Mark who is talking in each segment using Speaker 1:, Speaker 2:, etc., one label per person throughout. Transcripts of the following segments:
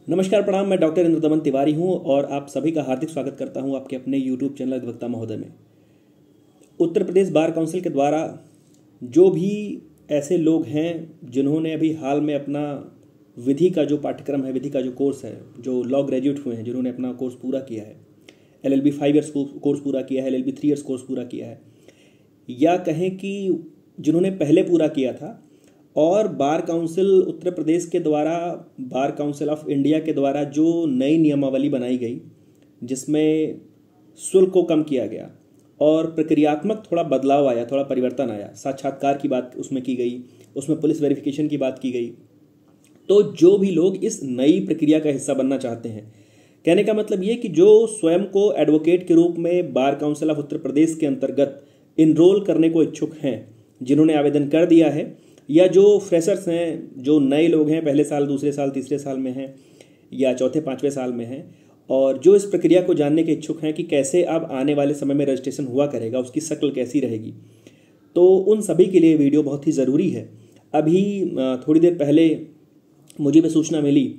Speaker 1: नमस्कार प्रणाम। मैं डॉक्टर इंद्रदमन तिवारी हूं और आप सभी का हार्दिक स्वागत करता हूं आपके अपने यूट्यूब चैनल अधिवक्ता महोदय में। उत्तर प्रदेश बार काउंसिल के द्वारा जो भी ऐसे लोग हैं जिन्होंने अभी हाल में अपना विधि का जो पाठ्यक्रम है, विधि का जो कोर्स है, जो लॉ ग्रेजुएट हुए हैं, जिन्होंने अपना कोर्स पूरा किया है, LLB 5 ईयर्स कोर्स पूरा किया है, LLB 3 ईयर्स कोर्स पूरा किया है, या कहें कि जिन्होंने पहले पूरा किया था और बार काउंसिल उत्तर प्रदेश के द्वारा, बार काउंसिल ऑफ इंडिया के द्वारा जो नई नियमावली बनाई गई जिसमें शुल्क को कम किया गया और प्रक्रियात्मक थोड़ा बदलाव आया, थोड़ा परिवर्तन आया, साक्षात्कार की बात उसमें की गई, उसमें पुलिस वेरिफिकेशन की बात की गई। तो जो भी लोग इस नई प्रक्रिया का हिस्सा बनना चाहते हैं, कहने का मतलब ये कि जो स्वयं को एडवोकेट के रूप में bar council of Uttar Pradesh के अंतर्गत इनरोल करने को इच्छुक हैं, जिन्होंने आवेदन कर दिया है, या जो फ्रेशर्स हैं, जो नए लोग हैं, पहले साल, दूसरे साल, तीसरे साल में हैं या चौथे पांचवें साल में हैं, और जो इस प्रक्रिया को जानने के इच्छुक हैं कि कैसे अब आने वाले समय में रजिस्ट्रेशन हुआ करेगा, उसकी शक्ल कैसी रहेगी, तो उन सभी के लिए वीडियो बहुत ही ज़रूरी है। अभी थोड़ी देर पहले मुझे भी सूचना मिली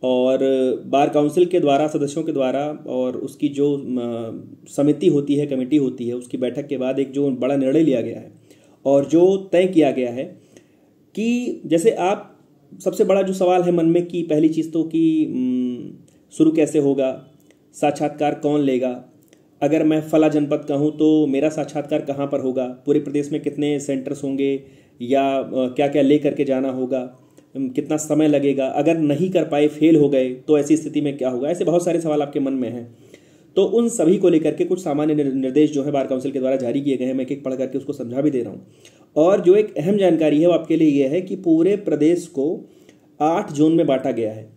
Speaker 1: और बार काउंसिल के द्वारा, सदस्यों के द्वारा, और उसकी जो समिति होती है, कमेटी होती है, उसकी बैठक के बाद एक जो बड़ा निर्णय लिया गया है और जो तय किया गया है कि जैसे आप, सबसे बड़ा जो सवाल है मन में कि पहली चीज़ तो कि शुरू कैसे होगा, साक्षात्कार कौन लेगा, अगर मैं फला जनपद का हूँ तो मेरा साक्षात्कार कहाँ पर होगा, पूरे प्रदेश में कितने सेंटर्स होंगे, या क्या क्या ले करके जाना होगा, कितना समय लगेगा, अगर नहीं कर पाए, फेल हो गए तो ऐसी स्थिति में क्या होगा। ऐसे बहुत सारे सवाल आपके मन में हैं। तो उन सभी को लेकर के कुछ सामान्य निर्देश जो है बार काउंसिल के द्वारा जारी किए गए हैं। मैं एक एक पढ़ करके उसको समझा भी दे रहा हूँ। और जो एक अहम जानकारी है वो आपके लिए यह है कि पूरे प्रदेश को 8 जोन में बांटा गया है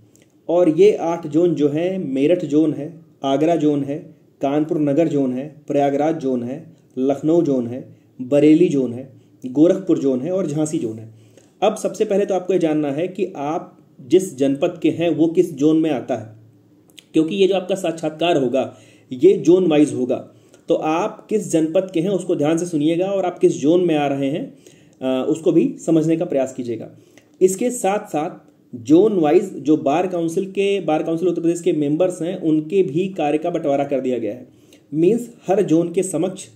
Speaker 1: और ये 8 जोन जो है, मेरठ जोन है, आगरा जोन है, कानपुर नगर जोन है, प्रयागराज जोन है, लखनऊ जोन है, बरेली जोन है, गोरखपुर जोन है और झांसी जोन है। अब सबसे पहले तो आपको ये जानना है कि आप जिस जनपद के हैं वो किस जोन में आता है, क्योंकि ये जो आपका साक्षात्कार होगा ये जोन वाइज होगा। तो आप किस जनपद के हैं उसको ध्यान से सुनिएगा और आप किस जोन में आ रहे हैं उसको भी समझने का प्रयास कीजिएगा। इसके साथ साथ जोन वाइज जो बार काउंसिल उत्तर प्रदेश के मेंबर्स हैं उनके भी कार्य का बंटवारा कर दिया गया है। मीन्स हर जोन के समक्ष,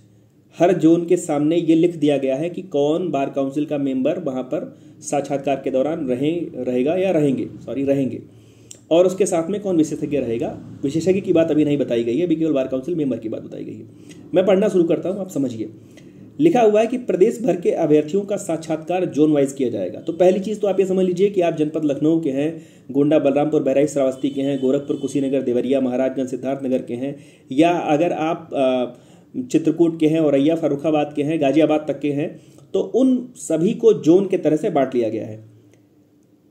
Speaker 1: हर जोन के सामने ये लिख दिया गया है कि कौन बार काउंसिल का मेंबर वहां पर साक्षात्कार के दौरान रहेंगे, और उसके साथ में कौन विशेषज्ञ रहेगा। विशेषज्ञ की बात अभी नहीं बताई गई है, अभी केवल बार काउंसिल मेंबर की बात बताई गई है। मैं पढ़ना शुरू करता हूं, आप समझिए। लिखा हुआ है कि प्रदेश भर के अभ्यर्थियों का साक्षात्कार जोन वाइज किया जाएगा। तो पहली चीज तो आप ये समझ लीजिए कि आप जनपद लखनऊ के हैं, गोंडा, बलरामपुर, बहराइच, श्रावस्ती के हैं, गोरखपुर, कुशीनगर, देवरिया, महाराजगंज, सिद्धार्थनगर के हैं, या अगर आप चित्रकूट के हैं, औरैया, फर्रुखाबाद के हैं, गाजियाबाद तक के हैं, तो उन सभी को जोन के तरह से बांट लिया गया है।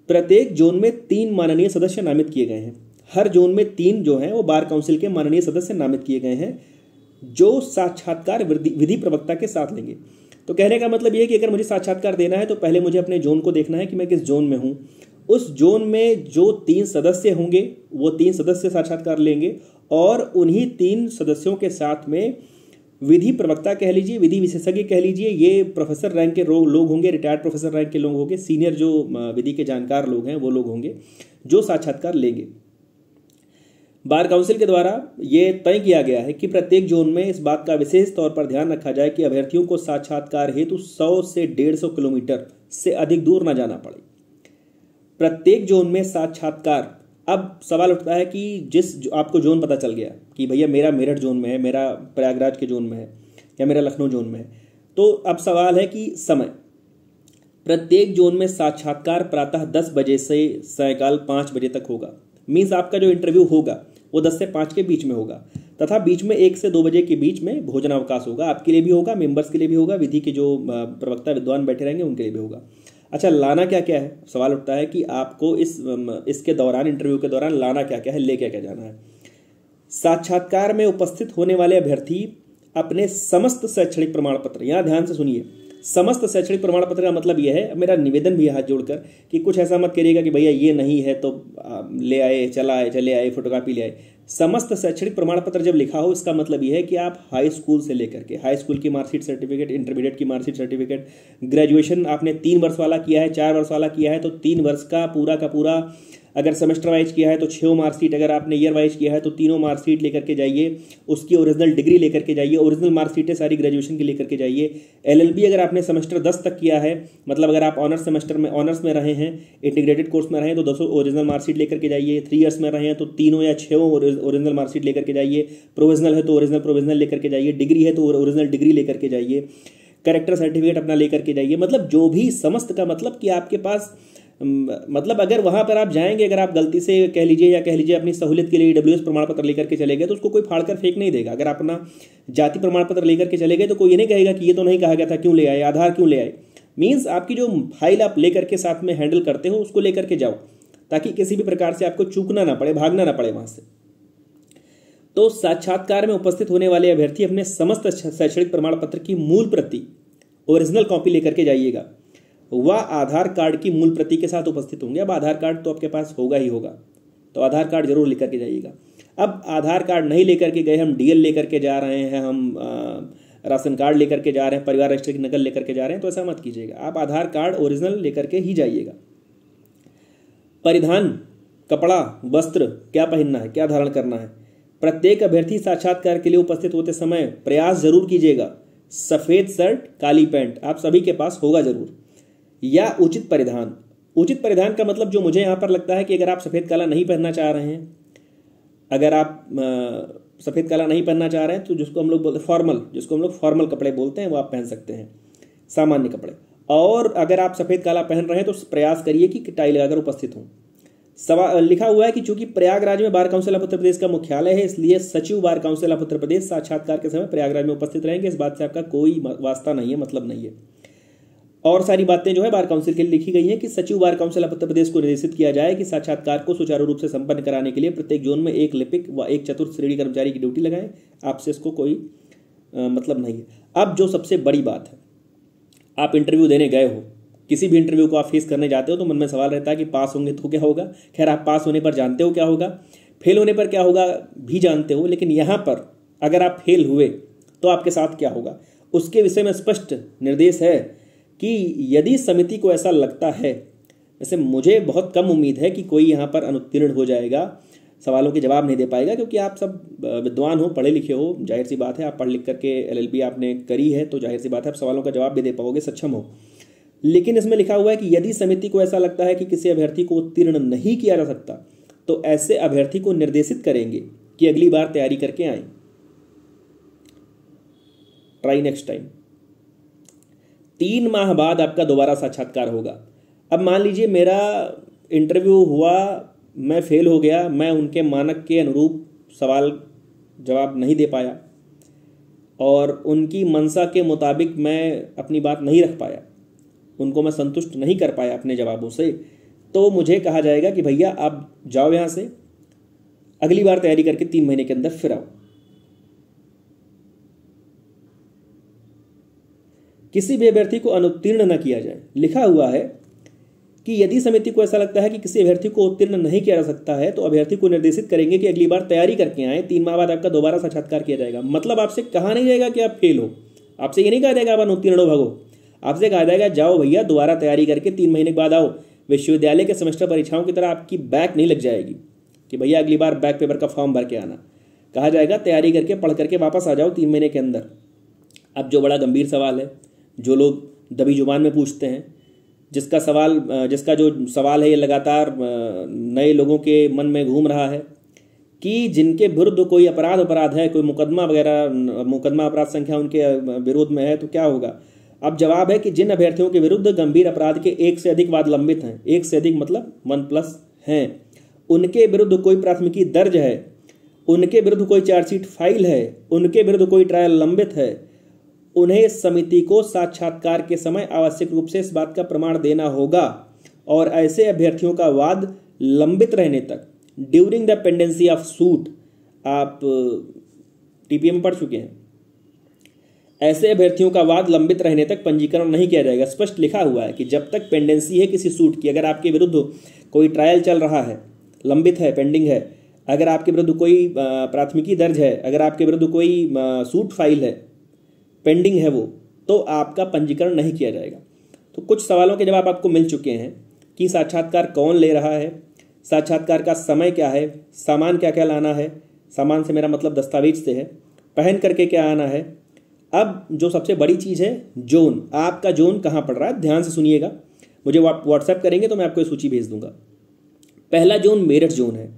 Speaker 1: प्रत्येक जोन में 3 माननीय सदस्य नामित किए गए हैं। हर जोन में 3 जो हैं वो बार काउंसिल के माननीय सदस्य नामित किए गए हैं जो साक्षात्कार विधि प्रवक्ता के साथ लेंगे। तो कहने का मतलब ये है कि अगर मुझे साक्षात्कार देना है तो पहले मुझे अपने जोन को देखना है कि मैं किस जोन में हूं। उस जोन में जो 3 सदस्य होंगे वो 3 सदस्य साक्षात्कार लेंगे और उन्हीं 3 सदस्यों के साथ में विधि प्रवक्ता कह लीजिए, विधि विशेषज्ञ कह लीजिए, ये प्रोफेसर रैंक के लोग होंगे, रिटायर्ड प्रोफेसर रैंक के लोग होंगे, सीनियर जो विधि के जानकार लोग हैं वो लोग होंगे जो साक्षात्कार लेंगे। बार काउंसिल के द्वारा ये तय किया गया है कि प्रत्येक जोन में इस बात का विशेष तौर पर ध्यान रखा जाए कि अभ्यर्थियों को साक्षात्कार हेतु 100 से 150 किलोमीटर से अधिक दूर न जाना पड़े। प्रत्येक जोन में साक्षात्कार, अब सवाल उठता है कि आपको जोन पता चल गया कि भैया मेरा मेरठ जोन में है, मेरा प्रयागराज के जोन में है, या मेरा लखनऊ जोन में है, तो अब सवाल है कि समय। प्रत्येक जोन में साक्षात्कार प्रातः 10 बजे से सायंकाल 5 बजे तक होगा। मीन्स आपका जो इंटरव्यू होगा वो 10 से 5 के बीच में होगा, तथा बीच में 1 से 2 बजे के बीच में भोजनावकाश होगा। आपके लिए भी होगा, मेंबर्स के लिए भी होगा, विधि के जो प्रवक्ता विद्वान बैठे रहेंगे उनके लिए भी होगा। अच्छा, लाना क्या क्या है, सवाल उठता है कि आपको इसके दौरान, इंटरव्यू के दौरान लाना क्या क्या है, ले क्या क्या जाना है। साक्षात्कार में उपस्थित होने वाले अभ्यर्थी अपने समस्त शैक्षणिक प्रमाण पत्र, यहाँ ध्यान से सुनिए, समस्त शैक्षणिक प्रमाण पत्र का मतलब यह है, मेरा निवेदन भी हाथ जोड़कर कि कुछ ऐसा मत करिएगा कि भैया ये नहीं है तो ले आए, चले आए, फोटोकॉपी ले आए। समस्त शैक्षणिक प्रमाण पत्र जब लिखा हो इसका मतलब यह है कि आप हाई स्कूल से लेकर के, हाई स्कूल की मार्कशीट सर्टिफिकेट, इंटरमीडिएट की मार्कशीट सर्टिफिकेट, ग्रेजुएशन आपने 3 वर्ष वाला किया है, 4 वर्ष वाला किया है तो 3 वर्ष का पूरा अगर सेमेस्टर वाइज किया है तो 6 मार्कशीट, अगर आपने ईयर वाइज किया है तो 3 मार्कशीट लेकर के जाइए, उसकी ओरिजिनल डिग्री लेकर के जाइए, ओरिजिनल मार्कशीटें सारी ग्रेजुएशन की लेकर के जाइए। LLB अगर आपने सेमेस्टर 10 तक किया है, मतलब अगर आप ऑनर्स सेमेस्टर में ऑनर्स में रहे हैं, इंटीग्रेटेड कोर्स में रहे हैं तो 200 ओरिजिनल मार्कशीट लेकर के जाइए। 3 इयर्स में रहे हैं तो 3 या 6 ओरिजिनल मार्कशीट लेकर के जाइए। प्रोविजनल है तो ओरिजिनल प्रोविजनल लेकर के जाइए। डिग्री है तो ओरिजिनल डिग्री लेकर के जाइए। कैरेक्टर सर्टिफिकेट अपना लेकर के जाइए। मतलब जो भी समस्त का मतलब कि आपके पास मतलब अगर वहां पर आप जाएंगे, अगर आप गलती से कह लीजिए या कह लीजिए अपनी सहूलियत के लिए EWS प्रमाण पत्र लेकर के चले गए तो उसको कोई फाड़कर फेंक नहीं देगा। अगर आप अपना जाति प्रमाण पत्र लेकर के चले गए तो कोई ये नहीं कहेगा कि ये तो नहीं कहा गया था, क्यों ले आए, आधार क्यों ले आए। मीन्स आपकी जो फाइल आप लेकर के साथ में हैंडल करते हो उसको लेकर के जाओ, ताकि किसी भी प्रकार से आपको चूकना ना पड़े, भागना ना पड़े वहां से। तो साक्षात्कार में उपस्थित होने वाले अभ्यर्थी अपने समस्त शैक्षणिक प्रमाण पत्र की मूल प्रति, ओरिजिनल कॉपी लेकर के जाइएगा। वह आधार कार्ड की मूल प्रति के साथ उपस्थित होंगे। अब आधार कार्ड तो आपके पास होगा ही होगा, तो आधार कार्ड जरूर लेकर के जाइएगा। अब आधार कार्ड नहीं लेकर के गए, हम DL लेकर के जा रहे हैं, हम राशन कार्ड लेकर के जा रहे हैं, परिवार रजिस्टर की नकल लेकर के जा रहे हैं, तो ऐसा मत कीजिएगा। आप आधार कार्ड ओरिजिनल लेकर के ही जाइएगा। परिधान, कपड़ा, वस्त्र क्या पहनना है, क्या धारण करना है। प्रत्येक अभ्यर्थी साक्षात्कार के लिए उपस्थित होते समय प्रयास जरूर कीजिएगा सफेद शर्ट, काली पैंट आप सभी के पास होगा जरूर, या उचित परिधान। उचित परिधान का मतलब जो मुझे यहाँ पर लगता है कि अगर आप सफ़ेद काला नहीं पहनना चाह रहे हैं, अगर आप सफ़ेद काला नहीं पहनना चाह रहे हैं तो जिसको हम लोग बोलते हैं फॉर्मल, जिसको हम लोग फॉर्मल कपड़े बोलते हैं, वो आप पहन सकते हैं, सामान्य कपड़े। और अगर आप सफ़ेद काला पहन रहे हैं तो प्रयास करिए कि टाई लगाकर उपस्थित हों। लिखा हुआ है कि चूंकि प्रयागराज में bar council of Uttar Pradesh का मुख्यालय है, इसलिए सचिव bar council of Uttar Pradesh साक्षात्कार के समय प्रयागराज में उपस्थित रहेंगे। इस बात से आपका कोई वास्ता नहीं है, मतलब नहीं है। और सारी बातें जो है बार काउंसिल के लिए लिखी गई हैं कि सचिव bar council of Uttar Pradesh को निर्देशित किया जाए कि साक्षात्कार को सुचारू रूप से संपन्न कराने के लिए प्रत्येक जोन में एक लिपिक व एक चतुर्थ श्रेणी कर्मचारी की ड्यूटी लगाएं। आपसे इसको कोई मतलब नहीं है। अब जो सबसे बड़ी बात है, आप इंटरव्यू देने गए हो, किसी भी इंटरव्यू को आप फेस करने जाते हो तो मन में सवाल रहता है कि पास होंगे तो क्या होगा। खैर, आप पास होने पर जानते हो क्या होगा, फेल होने पर क्या होगा भी जानते हो, लेकिन यहाँ पर अगर आप फेल हुए तो आपके साथ क्या होगा उसके विषय में स्पष्ट निर्देश है कि यदि समिति को ऐसा लगता है, वैसे मुझे बहुत कम उम्मीद है कि कोई यहाँ पर अनुत्तीर्ण हो जाएगा, सवालों के जवाब नहीं दे पाएगा, क्योंकि आप सब विद्वान हो, पढ़े लिखे हो, जाहिर सी बात है, आप पढ़ लिख करके LLB आपने करी है तो जाहिर सी बात है आप सवालों का जवाब भी दे पाओगे, सक्षम हो। लेकिन इसमें लिखा हुआ है कि यदि समिति को ऐसा लगता है कि किसी अभ्यर्थी को उत्तीर्ण नहीं किया जा सकता तो ऐसे अभ्यर्थी को निर्देशित करेंगे कि अगली बार तैयारी करके आए, ट्राई नेक्स्ट टाइम। 3 माह बाद आपका दोबारा साक्षात्कार होगा। अब मान लीजिए मेरा इंटरव्यू हुआ, मैं फेल हो गया, मैं उनके मानक के अनुरूप सवाल जवाब नहीं दे पाया और उनकी मंशा के मुताबिक मैं अपनी बात नहीं रख पाया, उनको मैं संतुष्ट नहीं कर पाया अपने जवाबों से, तो मुझे कहा जाएगा कि भैया आप जाओ यहाँ से, अगली बार तैयारी करके 3 महीने के अंदर फिर आओ। किसी भी अभ्यर्थी को अनुत्तीर्ण न किया जाए। लिखा हुआ है कि यदि समिति को ऐसा लगता है कि किसी अभ्यर्थी को उत्तीर्ण नहीं किया जा सकता है तो अभ्यर्थी को निर्देशित करेंगे कि अगली बार तैयारी करके आए, 3 माह बाद आपका दोबारा साक्षात्कार किया जाएगा। मतलब आपसे कहा नहीं जाएगा कि आप फेल हो, आपसे ये नहीं कहा जाएगा आप अनुत्तीर्ण हो भगो, आपसे कहा जाएगा जाओ भैया दोबारा तैयारी करके 3 महीने के बाद आओ। विश्वविद्यालय के सेमेस्टर परीक्षाओं की तरह आपकी बैक नहीं लग जाएगी कि भैया अगली बार बैक पेपर का फॉर्म भर के आना। कहा जाएगा तैयारी करके पढ़ करके वापस आ जाओ 3 महीने के अंदर। अब जो बड़ा गंभीर सवाल है, जो लोग दबी जुबान में पूछते हैं, जिसका जो सवाल है ये लगातार नए लोगों के मन में घूम रहा है कि जिनके विरुद्ध कोई अपराध है, कोई मुकदमा अपराध संख्या उनके विरोध में है तो क्या होगा। अब जवाब है कि जिन अभ्यर्थियों के विरुद्ध गंभीर अपराध के 1 से अधिक वाद लंबित हैं, 1 से अधिक मतलब 1+ हैं, उनके विरुद्ध कोई प्राथमिकी दर्ज है, उनके विरुद्ध कोई चार्जशीट फाइल है, उनके विरुद्ध कोई ट्रायल लंबित है, उन्हें समिति को साक्षात्कार के समय आवश्यक रूप से इस बात का प्रमाण देना होगा और ऐसे अभ्यर्थियों का वाद लंबित रहने तक during the pendency of suit, आप TPA में पढ़ चुके हैं, ऐसे अभ्यर्थियों का वाद लंबित रहने तक पंजीकरण नहीं किया जाएगा। स्पष्ट लिखा हुआ है कि जब तक पेंडेंसी है किसी सूट की, अगर आपके विरुद्ध कोई ट्रायल चल रहा है, लंबित है, पेंडिंग है, अगर आपके विरुद्ध कोई प्राथमिकी दर्ज है, अगर आपके विरुद्ध कोई सूट फाइल है, पेंडिंग है वो, तो आपका पंजीकरण नहीं किया जाएगा। तो कुछ सवालों के जवाब आपको मिल चुके हैं कि साक्षात्कार कौन ले रहा है, साक्षात्कार का समय क्या है, सामान क्या क्या लाना है, सामान से मेरा मतलब दस्तावेज से है, पहन करके क्या आना है। अब जो सबसे बड़ी चीज़ है जोन, आपका जोन कहाँ पड़ रहा है, ध्यान से सुनिएगा, मुझे व्हाट्सएप करेंगे तो मैं आपको सूची भेज दूंगा। पहला जोन मेरठ जोन है।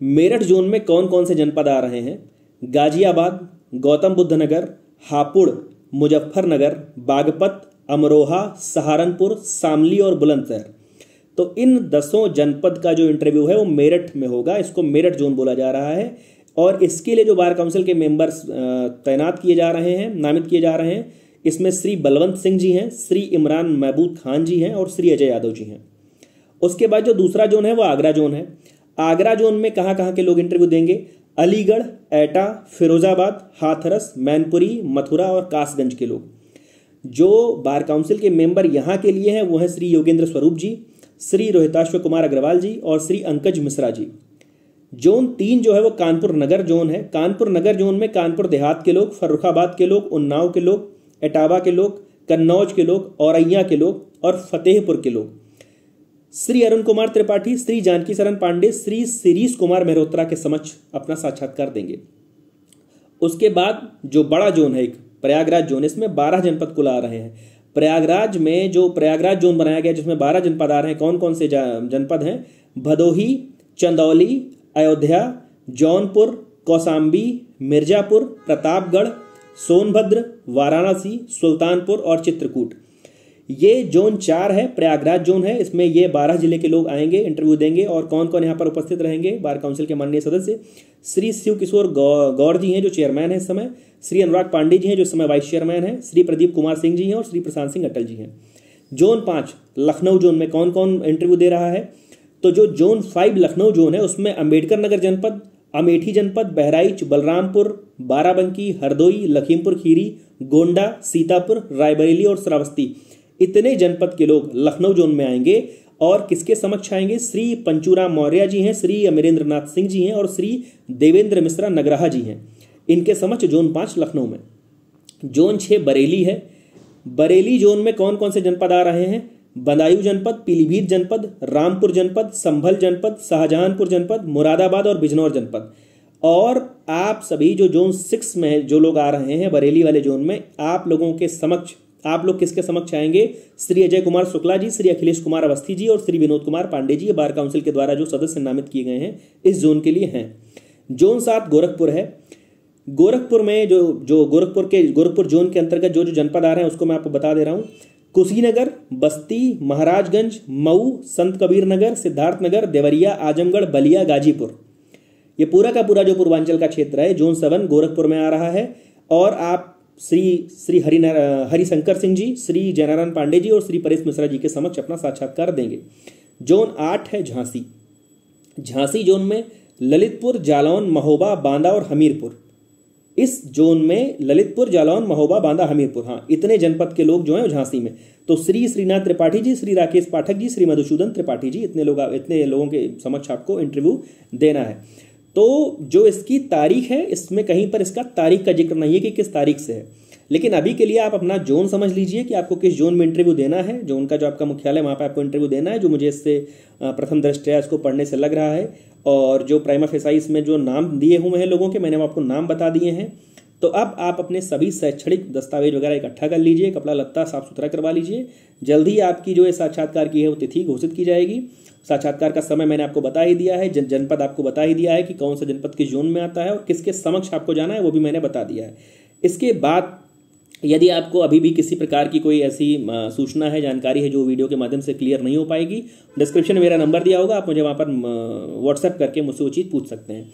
Speaker 1: मेरठ जोन में कौन कौन से जनपद आ रहे हैं, गाजियाबाद, गौतम बुद्ध नगर, हापुड़, मुजफ्फरनगर, बागपत, अमरोहा, सहारनपुर, शामली और बुलंदशहर। तो इन 10 जनपद का जो इंटरव्यू है वो मेरठ में होगा, इसको मेरठ जोन बोला जा रहा है। और इसके लिए जो बार काउंसिल के मेंबर्स तैनात किए जा रहे हैं, नामित किए जा रहे हैं, इसमें श्री बलवंत सिंह जी हैं, श्री इमरान महबूब खान जी हैं और श्री अजय यादव जी हैं। उसके बाद जो दूसरा जोन है वो आगरा जोन है। आगरा जोन में कहाँ कहाँ के लोग इंटरव्यू देंगे, अलीगढ़, एटा, फिरोजाबाद, हाथरस, मैनपुरी, मथुरा और कासगंज के लोग। जो बार काउंसिल के मेंबर यहाँ के लिए हैं वो है श्री योगेंद्र स्वरूप जी, श्री रोहिताश्व कुमार अग्रवाल जी और श्री अंकज मिश्रा जी। जोन 3 जो है वो कानपुर नगर जोन है। कानपुर नगर जोन में कानपुर देहात के लोग, फर्रुखाबाद के लोग, उन्नाव के लोग, एटावा के लोग, कन्नौज के लोग, औरैया के लोग और फतेहपुर के लोग। श्री अरुण कुमार त्रिपाठी, श्री जानकी शरण पांडे, श्री शिरीष कुमार मेहरोत्रा के समक्ष अपना साक्षात्कार देंगे। उसके बाद जो बड़ा जोन है एक प्रयागराज जोन, इसमें 12 जनपद कुल आ रहे हैं। प्रयागराज में जो प्रयागराज जोन बनाया गया जिसमें 12 जनपद आ रहे हैं, कौन कौन से जनपद हैं, भदोही, चंदौली, अयोध्या, जौनपुर, कौशाम्बी, मिर्जापुर, प्रतापगढ़, सोनभद्र, वाराणसी, सुल्तानपुर और चित्रकूट। ये जोन 4 है, प्रयागराज जोन है। इसमें ये 12 जिले के लोग आएंगे, इंटरव्यू देंगे। और कौन कौन यहाँ पर उपस्थित रहेंगे, बार काउंसिल के माननीय सदस्य श्री शिव किशोर गौर जी हैं जो चेयरमैन है इस समय, श्री अनुराग पांडे जी हैं जो इस समय वाइस चेयरमैन है, श्री प्रदीप कुमार सिंह जी हैं और श्री प्रशांत सिंह अटल जी हैं। जोन 5 लखनऊ जोन में कौन कौन इंटरव्यू दे रहा है, तो जो जोन 5 लखनऊ जोन है उसमें अंबेडकर नगर जनपद, अमेठी जनपद, बहराइच, बलरामपुर, बाराबंकी, हरदोई, लखीमपुर खीरी, गोंडा, सीतापुर, रायबरेली और श्रावस्ती, इतने जनपद के लोग लखनऊ जोन में आएंगे। और किसके समक्ष आएंगे, श्री पंचूराम मौर्य जी हैं, श्री अमरेंद्र नाथ सिंह जी हैं और श्री देवेंद्र मिश्रा नगराहा जी हैं। इनके समक्ष जोन 5 लखनऊ में। जोन 6 बरेली है। बरेली जोन में कौन कौन से जनपद आ रहे हैं, बदायूं जनपद, पीलीभीत जनपद, रामपुर जनपद, संभल जनपद, शाहजहांपुर जनपद, मुरादाबाद और बिजनौर जनपद। और आप सभी जो जोन 6 में जो लोग आ रहे हैं बरेली वाले जोन में, आप लोगों के समक्ष, आप लोग किसके समक्ष आएंगे, श्री अजय कुमार शुक्ला जी, श्री अखिलेश कुमार अवस्थी जी और श्री विनोद कुमार पांडे जी, ये बार काउंसिल के द्वारा जो सदस्य नामित किए गए हैं इस जोन के लिए हैं। जोन 7 गोरखपुर है। गोरखपुर में जो गोरखपुर जोन के अंतर्गत जो जनपद आ रहे हैं उसको मैं आपको बता दे रहा हूँ। कुशीनगर, बस्ती, महाराजगंज, मऊ, संत कबीर नगर, सिद्धार्थनगर, देवरिया, आजमगढ़, बलिया, गाजीपुर, ये पूरा का पूरा जो पूर्वांचल का क्षेत्र है जोन 7 गोरखपुर में आ रहा है। और आप श्री हरिशंकर सिंह जी, श्री जयनारायण पांडे जी और श्री परेश मिश्रा जी के समक्ष अपना साक्षात्कार देंगे। जोन 8 है झांसी। झांसी जोन में ललितपुर, जालौन, महोबा, बांदा और हमीरपुर। इस जोन में ललितपुर, जालौन, महोबा, बांदा, हमीरपुर, हाँ, इतने जनपद के लोग जो हैं झांसी में। तो श्री श्रीनाथ त्रिपाठी जी, श्री राकेश पाठक जी, श्री मधुसूदन त्रिपाठी जी, इतने लोगों के समक्ष आपको इंटरव्यू देना है। तो जो इसकी तारीख है इसमें कहीं पर इसका तारीख का जिक्र नहीं है कि किस तारीख से है, लेकिन अभी के लिए आप अपना जोन समझ लीजिए कि आपको किस जोन में इंटरव्यू देना है। जोन का जो आपका मुख्यालय वहाँ पे आपको इंटरव्यू देना है, जो मुझे इससे प्रथम दृष्टया इसको पढ़ने से लग रहा है। और जो प्राइमा फेसाई इसमें जो नाम दिए हुए हैं लोगों के, मैंने आपको नाम बता दिए हैं। तो अब आप अपने सभी शैक्षणिक दस्तावेज वगैरह इकट्ठा कर लीजिए, कपड़ा लत्ता साफ सुथरा करवा लीजिए। जल्द ही आपकी जो साक्षात्कार की है वो तिथि घोषित की जाएगी। साक्षात्कार का समय मैंने आपको बता ही दिया है, जनपद आपको बता ही दिया है कि कौन सा जनपद किस जोन में आता है और किसके समक्ष आपको जाना है वो भी मैंने बता दिया है। इसके बाद यदि आपको अभी भी किसी प्रकार की कोई ऐसी सूचना है, जानकारी है जो वीडियो के माध्यम से क्लियर नहीं हो पाएगी, डिस्क्रिप्शन में मेरा नंबर दिया होगा, आप मुझे वहाँ पर व्हाट्सएप करके मुझसे वो चीज़ पूछ सकते हैं।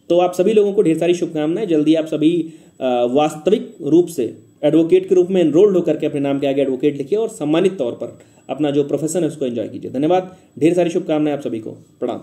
Speaker 1: तो आप सभी लोगों को ढेर सारी शुभकामनाएं। जल्दी आप सभी वास्तविक रूप से एडवोकेट के रूप में एनरोल्ड होकर के अपने नाम के आगे एडवोकेट लिखिए और सम्मानित तौर पर अपना जो प्रोफेशन है उसको एंजॉय कीजिए। धन्यवाद, ढेर सारी शुभकामनाएं आप सभी को। प्रणाम।